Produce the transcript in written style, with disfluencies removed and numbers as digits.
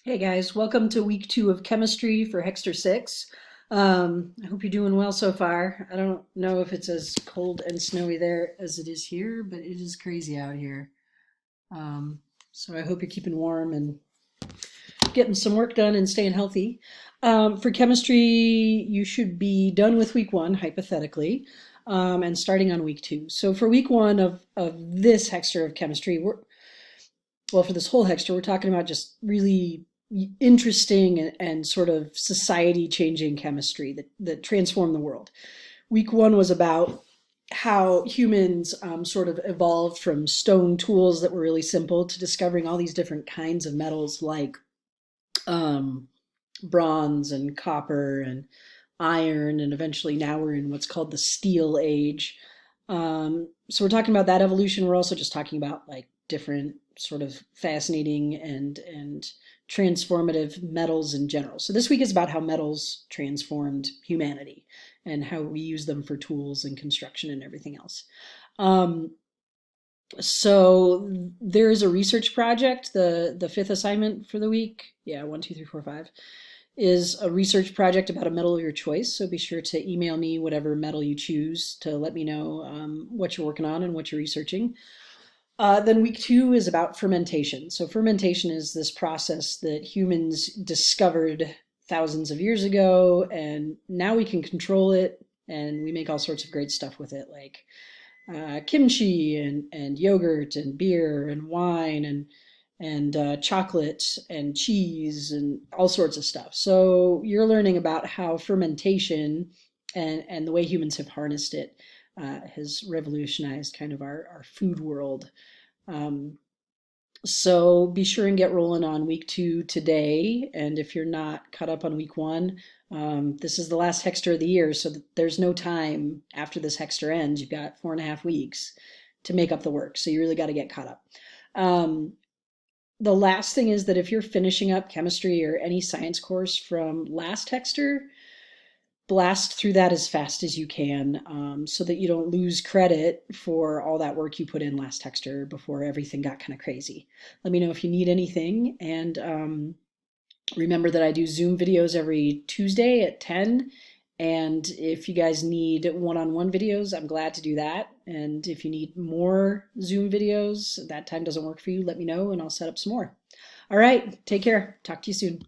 Hey guys, welcome to week 2 of chemistry for Hexter 6. I hope you're doing well so far. I don't know if it's as cold and snowy there as it is here, but it is crazy out here. Um, so I hope you're keeping warm and getting some work done and staying healthy. For chemistry, you should be done with week 1, hypothetically, and starting on week 2. So for week 1 of this Hexter of chemistry, for this whole Hexter, we're talking about just really interesting and sort of society changing chemistry that transformed the world. Week 1 was about how humans sort of evolved from stone tools that were really simple to discovering all these different kinds of metals like um, bronze and copper and iron, and eventually now we're in what's called the steel age. So we're talking about that evolution. We're also just talking about like different sort of fascinating and transformative metals in general. So this week is about how metals transformed humanity and how we use them for tools and construction and everything else. Um, so there is a research project. The fifth assignment for the week, yeah, 1, 2, 3, 4, 5, is a research project about a metal of your choice. So be sure to email me whatever metal you choose to let me know what you're working on and what you're researching. Then week 2 is about fermentation. So fermentation is this process that humans discovered thousands of years ago, and now we can control it, and we make all sorts of great stuff with it, like kimchi and yogurt and beer and wine and chocolate and cheese and all sorts of stuff. So you're learning about how fermentation and the way humans have harnessed it has revolutionized kind of our food world. Um, so be sure and get rolling on week 2 today. And if you're not caught up on week 1, this is the last Hexter of the year. So there's no time after this Hexter ends. You've got 4.5 weeks to make up the work. So you really got to get caught up. The last thing is that if you're finishing up chemistry or any science course from last Hexter, blast through that as fast as you can, so that you don't lose credit for all that work you put in last Hexter before everything got kind of crazy. Let me know if you need anything, and remember that I do Zoom videos every Tuesday at 10. And if you guys need one-on-one videos, I'm glad to do that. And if you need more Zoom videos, that time doesn't work for you, let me know and I'll set up some more. All right, take care. Talk to you soon.